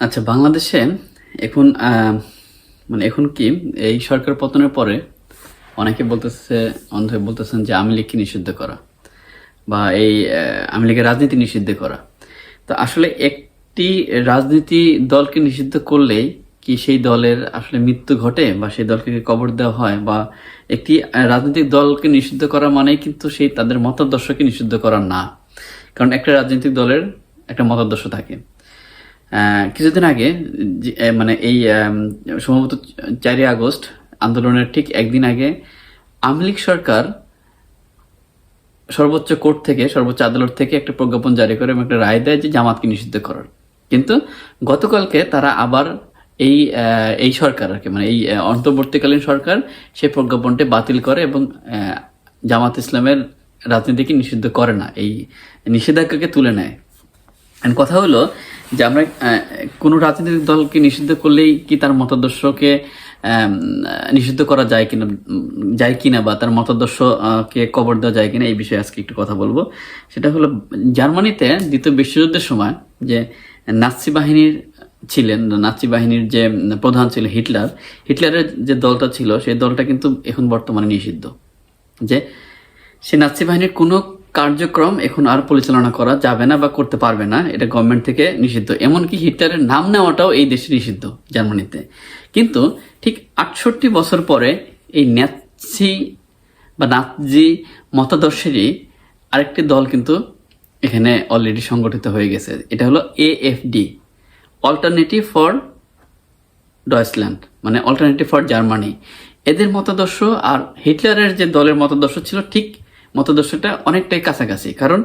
আচ্ছা, বাংলাদেশে এখন মানে এখন কি এই সরকার পতনের পরে অনেকে বলতেছেন যে আওয়ামী লীগকে নিষিদ্ধ করা বা এই আওয়ামী লীগের রাজনীতি নিষিদ্ধ করা। তো আসলে একটি রাজনীতি দলকে নিষিদ্ধ করলেই কি সেই দলের আসলে মৃত্যু ঘটে বা সেই দলকে কবর দেওয়া হয়? বা একটি রাজনৈতিক দলকে নিষিদ্ধ করা মানে কিন্তু সেই তাদের মতাদর্শকে নিষিদ্ধ করা না, কারণ একটা রাজনৈতিক দলের একটা মতাদর্শ থাকে। কিছুদিন আগে মানে এই সম্ভবত 4ই আগস্ট আন্দোলনের ঠিক একদিন আগে আওয়ামী লীগ সরকার সর্বোচ্চ কোর্ট থেকে, সর্বোচ্চ আদালত থেকে একটা প্রজ্ঞাপন জারি করে এবং একটা রায় দেয় যে জামাতকে নিষিদ্ধ করার। কিন্তু গতকালকে তারা আবার এই সরকার আর কি, মানে এই অন্তর্বর্তীকালীন সরকার সেই প্রজ্ঞাপনটি বাতিল করে এবং জামাত ইসলামের রাজনীতিকে নিষিদ্ধ করে না, এই নিষেধাজ্ঞাকে তুলে নেয়। কথা হলো যে আমরা কোনো রাজনৈতিক দলকে নিষিদ্ধ করলেই কি তার মতাদর্শকে নিষিদ্ধ করা যায় কিনা বা তার মতাদর্শকে কবর দেওয়া যায় কিনা, এই বিষয়ে আজকে একটু কথা বলবো। সেটা হলো, জার্মানিতে দ্বিতীয় বিশ্বযুদ্ধের সময় যে নাৎসি বাহিনীর যে প্রধান ছিল হিটলারের যে দলটা ছিল, সেই দলটা কিন্তু এখন বর্তমানে নিষিদ্ধ। যে সে নাৎসি বাহিনীর কোনো কার্যক্রম এখন আর পরিচালনা করা যাবে না বা করতে পারবে না, এটা গভর্নমেন্ট থেকে নিষিদ্ধ। এমনকি হিটলারের নাম নেওয়াটাও এই দেশে নিষিদ্ধ, জার্মানিতে। কিন্তু ঠিক 68 বছর পরে এই নাৎজি মতাদর্শেরই আরেকটি দল কিন্তু এখানে অলরেডি সংগঠিত হয়ে গেছে। এটা হলো AfD, অল্টারনেটিভ ফর ডয়েচল্যান্ড, মানে অল্টারনেটিভ ফর জার্মানি। এদের মতাদর্শ আর হিটলারের যে দলের মতাদর্শ ছিল, ঠিক মতাদর্শটা অনেকটাই কাছাকাছি। কারণ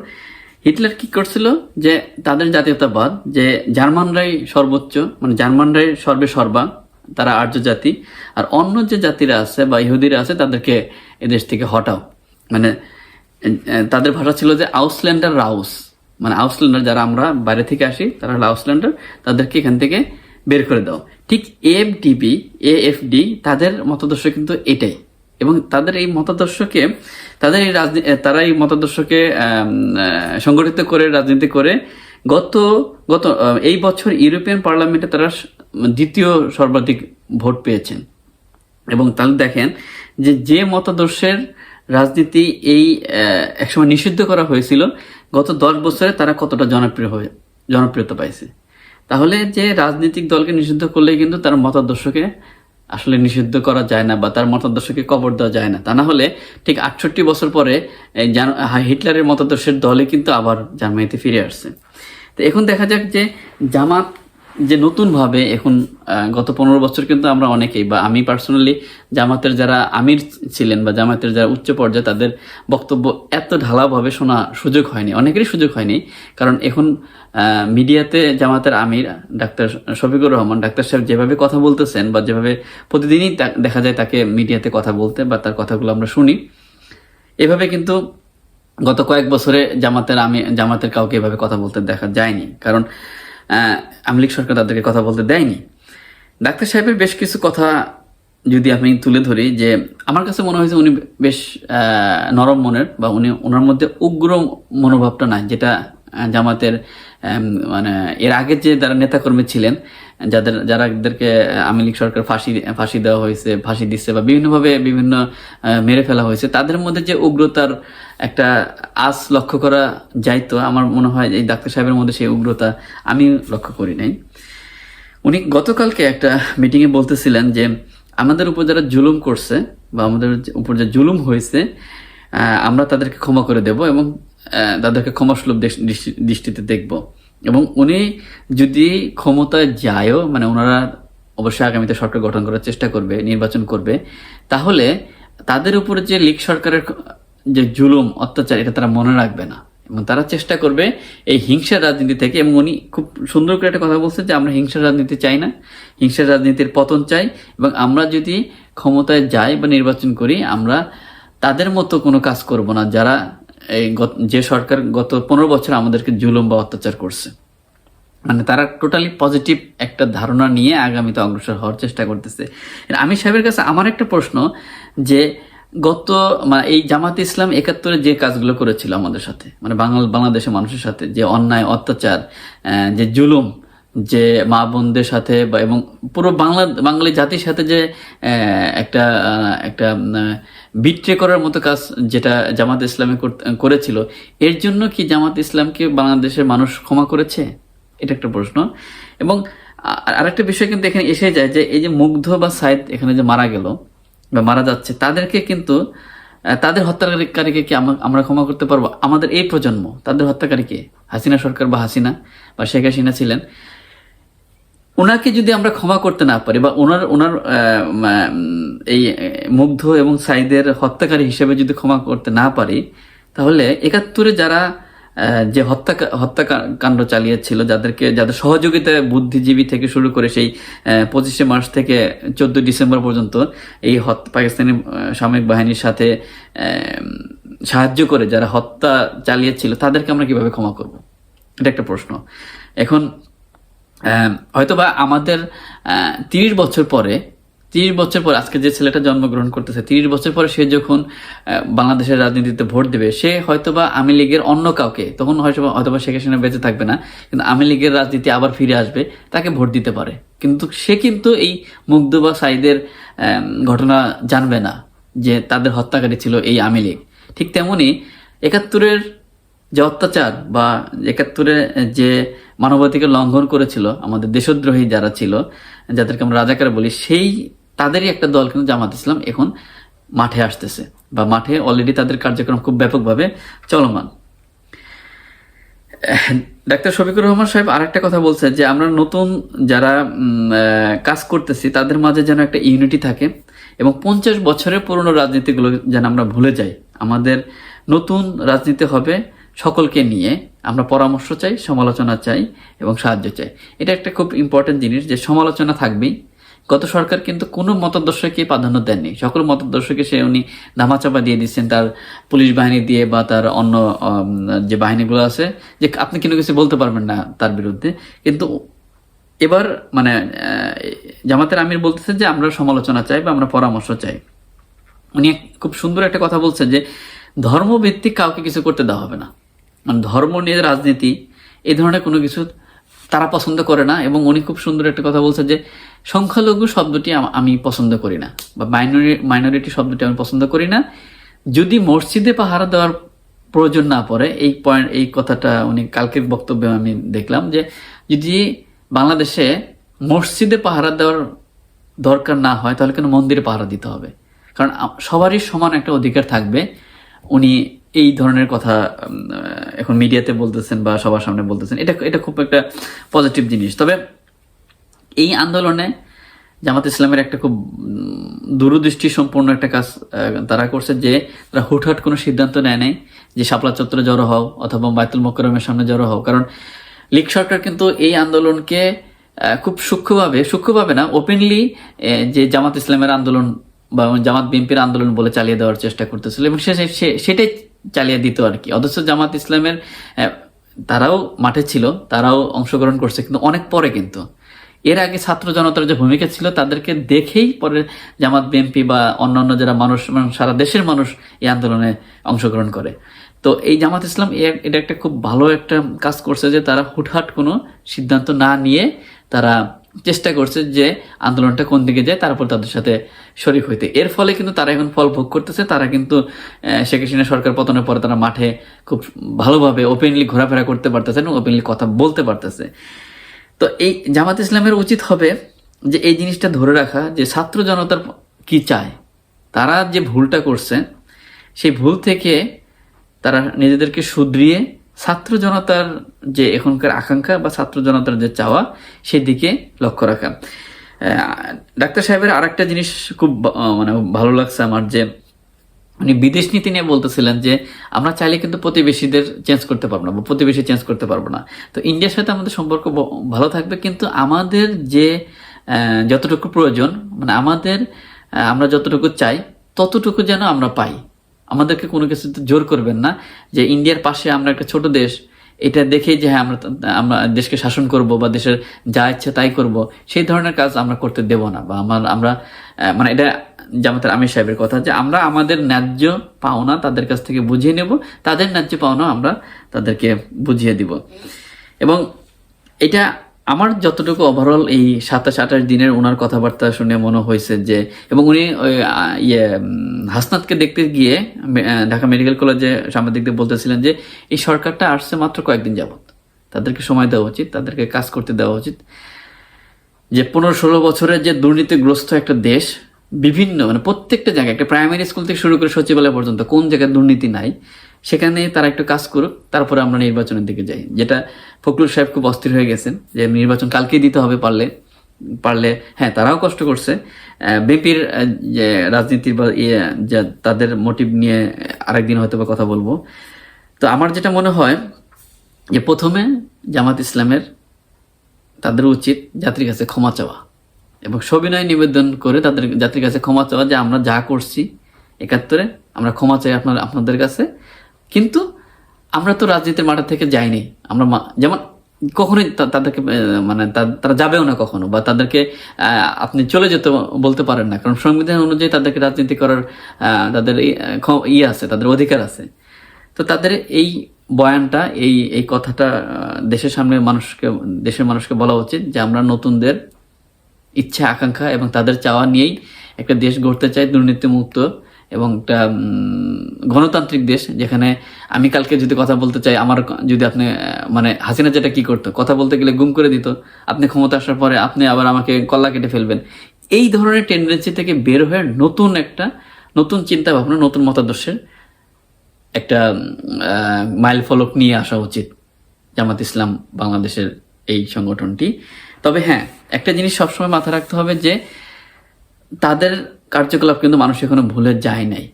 হিটলার কি করছিল, যে তাদের জাতীয়তাবাদ, যে জার্মানরাই সর্বোচ্চ, মানে জার্মানরাই সর্বা, তারা আর্য জাতি, আর অন্য যে জাতিরা আছে বা ইহুদিরা আছে তাদেরকে এদেশ থেকে হটাও। মানে তাদের ভাষা ছিল যে আউসল্যান্ডার রাউস, মানে আউসল্যান্ডার যারা আমরা বাইরে থেকে আসি তারা হলো আউসল্যান্ডার, তাদেরকে এখান থেকে বের করে দাও। ঠিক AfD তাদের মতাদর্শ কিন্তু এটাই, এবং তাদের এই মতাদর্শকে তারা এই মতাদর্শকে সংগঠিত করে রাজনীতি করে গত এই বছর ইউরোপিয়ান পার্লামেন্টে তারা দ্বিতীয় সর্বাধিক ভোট পেয়েছেন। এবং তাহলে দেখেন যে মতাদর্শের রাজনীতি এই একসময় নিষিদ্ধ করা হয়েছিল, গত 10 বছরে তারা কতটা জনপ্রিয়তা পাইছে। তাহলে যে রাজনৈতিক দলকে নিষিদ্ধ করলে কিন্তু তার মতাদর্শকে আসলে নিষিদ্ধ করা যায় না বা তার মতাদর্শকে কবর দেওয়া যায় না। তা না হলে ঠিক 68 বছর পরে হিটলারের মতাদর্শের দলে কিন্তু আবার জার্মানিতে ফিরে আসছে। তো এখন দেখা যাক যে জামাত যে নতুনভাবে এখন গত 15 বছর কিন্তু আমরা অনেকেই, বা আমি পার্সোনালি জামাতের যারা আমির ছিলেন বা জামাতের যারা উচ্চ পর্যায়ে, তাদের বক্তব্য এত ঢালাওভাবে শোনা সুযোগ হয়নি, অনেকেরই সুযোগ হয়নি। কারণ এখন মিডিয়াতে জামাতের আমির ডাক্তার শফিকুর রহমান ডাক্তার সাহেব যেভাবে কথা বলতেছেন বা যেভাবে প্রতিদিনই দেখা যায় তাকে মিডিয়াতে কথা বলতে বা তার কথাগুলো আমরা শুনি, এভাবে কিন্তু গত কয়েক বছরে জামাতের কাউকে এভাবে কথা বলতে দেখা যায়নি। কারণ আওয়ামী লীগ সরকার তাদেরকে কথা বলতে দেয়নি। ডাক্তার সাহেবের বেশ কিছু কথা যদি আমি তুলে ধরি, যে আমার কাছে মনে হয়েছে উনি বেশ নরম মনের, বা ওনার মধ্যে উগ্র মনোভাবটা নাই, যেটা জামাতের মানে এর আগে যে যারা নেতাকর্মী ছিলেন, যাদেরকে আওয়ামী লীগ সরকার ফাঁসি দেওয়া হয়েছে, ফাঁসি দিচ্ছে বা বিভিন্ন মেরে ফেলা হয়েছে, তাদের মধ্যে যে উগ্রতার একটা আঁচ লক্ষ্য করা যাইতো, আমার মনে হয় এই ডাক্তার সাহেবের মধ্যে সেই উগ্রতা আমি লক্ষ্য করি নাই। উনি গতকালকে একটা মিটিংয়ে বলতেছিলেন যে আমাদের উপর যারা জুলুম করছে বা আমাদের উপর যে জুলুম হয়েছে, আমরা তাদেরকে ক্ষমা করে দেব এবং তাদেরকে ক্ষমাসুলভ দৃষ্টিতে দেখব। এবং উনি যদি ক্ষমতায় যায়ও, মানে ওনারা অবশ্যই আগামীতে সরকার গঠন করার চেষ্টা করবে, নির্বাচন করবে, তাহলে তাদের উপরে যে লীগ সরকারের যে জুলুম অত্যাচার, এটা তারা মনে রাখবে না এবং তারা চেষ্টা করবে এই হিংসার রাজনীতি থেকে। এবং উনি খুব সুন্দর করে একটা কথা বলছেন যে আমরা হিংসার রাজনীতি চাই না, হিংসার রাজনীতির পতন চাই, এবং আমরা যদি ক্ষমতায় যাই বা নির্বাচন করি, আমরা তাদের মতো কোনো কাজ করব না যারা যে সরকার গত 15 বছর আমাদেরকে জুলুম বা অত্যাচার করছে। মানে তারা টোটালি পজিটিভ একটা ধারণা নিয়ে আগামীতে অগ্রসর হওয়ার চেষ্টা করতেছে। আমির সাহেবের কাছে আমার একটা প্রশ্ন, যে গত মানে এই জামাতে ইসলাম ৭১-এ যে কাজগুলো করেছিল আমাদের সাথে, মানে বাংলাদেশের মানুষের সাথে যে অন্যায় অত্যাচার, যে জুলুম, যে মা বোনদের সাথে বা এবং পুরো বাঙালি জাতির সাথে যে একটা একটা বিট্রে করার মতো কাজ যেটা জামাত ইসলামে করেছিল, এর জন্য কি জামাত ইসলামকে বাংলাদেশের মানুষ ক্ষমা করেছে? এটা একটা প্রশ্ন। এবং আরেকটা বিষয় কিন্তু এখানে এসে যায় যে এই যে মুগ্ধ বা সাইদ এখানে যে মারা গেল বা মারা যাচ্ছে, তাদেরকে কিন্তু তাদের হত্যাকারীকে কি আমরা ক্ষমা করতে পারবো? আমাদের এই প্রজন্ম তাদের হত্যাকারীকে, হাসিনা সরকার বা হাসিনা বা শেখ হাসিনা ছিলেন, ওনাকে যদি আমরা ক্ষমা করতে না পারি বা ওনার এই মুগ্ধ এবং সাইদের হত্যাকারী হিসেবে যদি ক্ষমা করতে না পারি, তাহলে ৭১-এ যারা যে হত্যাকাণ্ড চালিয়েছিল, যাদের সহযোগিতায় বুদ্ধিজীবী থেকে শুরু করে সেই 25শে মার্চ থেকে 14 ডিসেম্বর পর্যন্ত এই পাকিস্তানি সামরিক বাহিনীর সাথে সাহায্য করে যারা হত্যা চালিয়েছিল, তাদেরকে আমরা কিভাবে ক্ষমা করব? এটা একটা প্রশ্ন। এখন হয়তোবা আমাদের 30 বছর পরে আজকে যে ছেলেটা জন্মগ্রহণ করতেছে, 30 বছর পরে সে যখন বাংলাদেশের রাজনীতিতে ভোট দেবে, সে হয়তোবা আওয়ামী লীগের অন্য কাউকে, তখন হয়তোবা শেখ হাসিনা বেঁচে থাকবে না, কিন্তু আওয়ামী লীগের রাজনীতি আবার ফিরে আসবে, তাকে ভোট দিতে পারে। কিন্তু সে কিন্তু এই মুগ্ধ বা সাইদের ঘটনা জানবে না যে তাদের হত্যাকারী ছিল এই আওয়ামী লীগ। ঠিক তেমনি ৭১-এর যে অত্যাচার বা ৭১-এ যে মানবাধিকার লঙ্ঘন করেছিল আমাদের দেশদ্রোহী যারা ছিল, যাদেরকে আমরা রাজাকার বলি, সেই তাদেরই একটা দল কিন্তু জামাত ইসলাম এখন মাঠে আসতেছে বা মাঠে অলরেডি তাদের কার্যক্রম খুব ব্যাপকভাবে চলমান। ডাক্তার শফিকুর রহমান সাহেব আরেকটা কথা বলছে যে আমরা নতুন যারা কাজ করতেছি তাদের মাঝে যেন একটা ইউনিটি থাকে এবং 50 বছরের পুরনো রাজনীতিগুলো যেন আমরা ভুলে যাই। আমাদের নতুন রাজনীতি হবে সকলকে নিয়ে, আমরা পরামর্শ চাই, সমালোচনা চাই এবং সাহায্য চাই। এটা একটা খুব ইম্পর্টেন্ট জিনিস যে সমালোচনা থাকবেই। গত সরকার কিন্তু কোনো মতাদর্শকে প্রাধান্য দেননি, সকল মতাদর্শকে উনি ধামাচাপা দিয়ে দিচ্ছেন তার পুলিশ বাহিনী দিয়ে বা তার অন্য যে বাহিনীগুলো আছে, যে আপনি কোনো কিছু বলতে পারবেন না তার বিরুদ্ধে। কিন্তু এবার মানে জামাতের আমির বলতেছেন যে আমরা সমালোচনা চাই বা আমরা পরামর্শ চাই। উনি খুব সুন্দর একটা কথা বলছেন যে ধর্মভিত্তিক কাউকে কিছু করতে দেওয়া হবে না, মানে ধর্ম নিয়ে রাজনীতি এই ধরনের কোনো কিছু তারা পছন্দ করে না। এবং উনি খুব সুন্দর একটা কথা বলছেন যে সংখ্যালঘু শব্দটি আমি পছন্দ করি না বা মাইনরিটি শব্দটি আমি পছন্দ করি না। যদি মসজিদে পাহারা দেওয়ার প্রয়োজন না পড়ে, এই কথাটা উনি কালকের বক্তব্যে আমি দেখলাম যে যদি বাংলাদেশে মসজিদে পাহারা দেওয়ার দরকার না হয় তাহলে কেন মন্দিরে পাহারা দিতে হবে? কারণ সবারই সমান একটা অধিকার থাকবে। উনি এই ধরনের কথা এখন মিডিয়াতে বলতেছেন বা সবার সামনে বলতেছেন, এটা খুব একটা পজিটিভ জিনিস। তবে এই আন্দোলনে জামাত ইসলামের একটা খুব দূরদৃষ্টি সম্পূর্ণ একটা কাজ তারা করছে যে তারা হুটহাট কোনো সিদ্ধান্ত নেয় নাই যে শাপলা চত্বরে জড়ো হও অথবা বাইতুল মোকাররমের সামনে জড়ো হও। কারণ লীগ সরকার কিন্তু এই আন্দোলনকে খুব সূক্ষ্মভাবে না, ওপেনলি যে জামাত ইসলামের আন্দোলন বা জামাত বিএনপির আন্দোলন বলে চালিয়ে দেওয়ার চেষ্টা করতেছিল এবং সেটাই চালিয়ে দিত আর কি। অথচ জামাত ইসলামের তারাও মাঠে ছিল, তারাও অংশগ্রহণ করছে, কিন্তু অনেক পরে। কিন্তু এর আগে ছাত্র জনতার যে ভূমিকা ছিল তাদেরকে দেখেই পরে জামাত বিএনপি বা অন্যান্য যারা মানুষ, সারা দেশের মানুষ এই আন্দোলনে অংশগ্রহণ করে। তো এই জামাত ইসলাম এটা একটা খুব ভালো একটা কাজ করছে যে তারা হুটহাট কোনো সিদ্ধান্ত না নিয়ে তারা চেষ্টা করছে যে আন্দোলনটা কোন দিকে যায় তারপর তাদের সাথে শরিক হইতে। এর ফলে কিন্তু তারা এখন ফল ভোগ করতেছে। তারা কিন্তু শেখ হাসিনা সরকার পতনের পরে তারা মাঠে খুব ভালোভাবে ওপেনলি ঘোরাফেরা করতে পারতেছে এবং ওপেনলি কথা বলতে পারতেছে। তো এই জামাত ইসলামের উচিত হবে যে এই জিনিসটা ধরে রাখা যে ছাত্র জনতার কি চায়, তারা যে ভুলটা করছে সেই ভুল থেকে তারা নিজেদেরকে শুধরিয়ে ছাত্র জনতার যে এখনকার আকাঙ্ক্ষা বা ছাত্র জনতার যে চাওয়া সেদিকে লক্ষ্য রাখা। ডাক্তার সাহেবের আরেকটা জিনিস খুব মানে ভালো লাগছে আমার, যে উনি বিদেশ নীতি নিয়ে বলতেছিলেন যে আমরা চাইলে কিন্তু প্রতিবেশীদের চেঞ্জ করতে পারবো না বা প্রতিবেশী চেঞ্জ করতে পারবো না। তো ইন্ডিয়ার সাথে আমাদের সম্পর্ক ভালো থাকবে, কিন্তু আমাদের যে যতটুকু প্রয়োজন, মানে আমরা যতটুকু চাই ততটুকু যেন আমরা পাই। আমাদেরকে কোনো কিছু জোর করবেন না যে ইন্ডিয়ার পাশে আমরা একটা ছোট দেশ, এটা দেখেই যে হ্যাঁ আমরা দেশকে শাসন করব বা দেশের যা ইচ্ছে তাই করব, সেই ধরনের কাজ আমরা করতে দেব না। বা আমরা মানে এটা জামাতের আমির সাহেবের কথা, যে আমরা আমাদের ন্যায্য পাওনা তাদের কাছ থেকে বুঝিয়ে নেব, তাদের ন্যায্য পাওনা আমরা তাদেরকে বুঝিয়ে দিব। এবং এটা আমার যতটুকু ওভারঅল এই 27-28 দিনের ওনার কথাবার্তা শুনে মনে হয়েছে যে, এবং উনি ওই হাসনাতকে দেখতে গিয়ে ঢাকা মেডিকেল কলেজে সাংবাদিকদের বলতেছিলেন যে এই সরকারটা আসছে মাত্র কয়েকদিন যাবত, তাদেরকে সময় দেওয়া উচিত, তাদেরকে কাজ করতে দেওয়া উচিত। যে 15-16 বছরের যে দুর্নীতিগ্রস্ত একটা দেশ, বিভিন্ন মানে প্রত্যেকটা জায়গায়, একটা প্রাইমারি স্কুল থেকে শুরু করে সচিবালয় পর্যন্ত কোন জায়গায় দুর্নীতি নাই, সেখানে তারা একটু কাজ করুক, তারপরে আমরা নির্বাচনের দিকে যাই। যেটা ফখরুল সাহেব খুব অস্থির হয়ে গেছেন যে নির্বাচন কালকেই দিতে হবে পারলে। হ্যাঁ, তারাও কষ্ট করছে, বিএনপির যে রাজনীতির বা তাদের মোটিভ নিয়ে আরেকদিন হয়তো বা কথা বলবো। তো আমার যেটা মনে হয় যে প্রথমে জামাত ইসলামের তাদের উচিত জাতির কাছে ক্ষমা চাওয়া এবং সবিনয় নিবেদন করে তাদের জাতির কাছে ক্ষমা চাওয়া যে আমরা যা করছি 71-এ আমরা ক্ষমা চাই আপনাদের কাছে, কিন্তু আমরা তো রাজনীতির মাঠে থেকে যাইনি। আমরা যেমন কখনোই তাদেরকে মানে তারা যাবেও না কখনো, বা তাদেরকে আপনি চলে যেতে বলতে পারেন না, কারণ সংবিধান অনুযায়ী তাদেরকে রাজনীতি করার তাদের আছে, তাদের অধিকার আছে। তো তাদের এই বয়ানটা, এই কথাটা দেশের সামনে দেশের মানুষকে বলা উচিত যে আমরা নতুনদের ইচ্ছা আকাঙ্ক্ষা এবং তাদের চাওয়া নিয়েই একটা দেশ গড়তে চাই, দুর্নীতিমুক্ত এবং একটা গণতান্ত্রিক দেশ, যেখানে আমি কালকে যদি কথা বলতে চাই, আমার যদি আপনি মানে হাসিনা যেটা কি করতো, কথা বলতে গেলে গুম করে দিত, আপনি ক্ষমতা আসার পরে আপনি আবার আমাকে কল্লা কেটে ফেলবেন, এই ধরনের টেন্ডেন্সি থেকে বের হয়ে নতুন চিন্তা ভাবনা, নতুন মতাদর্শের একটা মাইল ফলক নিয়ে আসা উচিত জামাত ইসলাম বাংলাদেশের এই সংগঠনটি। তবে হ্যাঁ, একটা জিনিস সবসময় মাথায় রাখতে হবে যে তাদের কার্যকলাপ কিন্তু মানুষ এখনো ভুলে যায় নাই,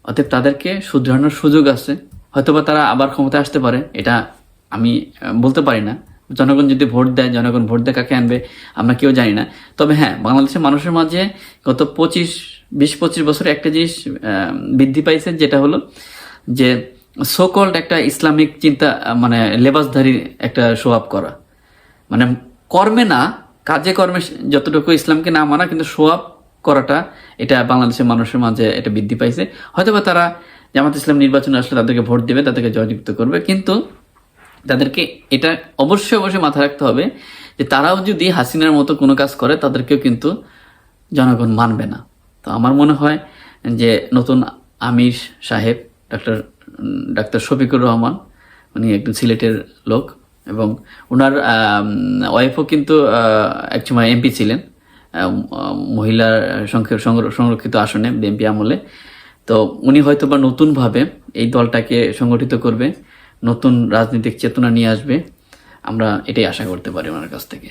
অতএব তাদেরকে শুধরানোর সুযোগ আছে। হয়তোবা তারা আবার ক্ষমতায় আসতে পারে, এটা আমি বলতে পারি না। জনগণ যদি ভোট দেয়, জনগণ ভোট দেয় কাকে আনবে আমরা কেউ জানি না। তবে হ্যাঁ, বাংলাদেশের মানুষের মাঝে গত 20-25 বছরে একটা জিনিস বৃদ্ধি পাইছে, যেটা হলো যে সোকল্ড একটা ইসলামিক চিন্তা, মানে লেবাসধারী একটা শো আপ করা, মানে কর্মে না কাজে কর্মে যতটুকু ইসলামকে না মানা, কিন্তু শো আপ করাটা, এটা বাংলাদেশের মানুষের মাঝে এটা বৃদ্ধি পাইছে। হয়তোবা তারা জামাত ইসলাম নির্বাচনে আসলে তাদেরকে ভোট দেবে, তাদেরকে জয়যুক্ত করবে, কিন্তু তাদেরকে এটা অবশ্যই মাথায় রাখতে হবে যে তারাও যদি হাসিনার মতো কোনো কাজ করে, তাদেরকেও কিন্তু জনগণ মানবে না। তো আমার মনে হয় যে নতুন আমির সাহেব ডাক্তার শফিকুর রহমান, উনি একজন সিলেটের লোক এবং ওনার ওয়াইফও কিন্তু একসময় এমপি ছিলেন, মহিলা সংরক্ষিত আসনে বিএনপি আমলে। তো উনি হয়তো বা নতুনভাবে এই দলটাকে সংগঠিত করবে, নতুন রাজনৈতিক চেতনা নিয়ে আসবে, আমরা এটাই আশা করতে পারি ওনার কাছ থেকে।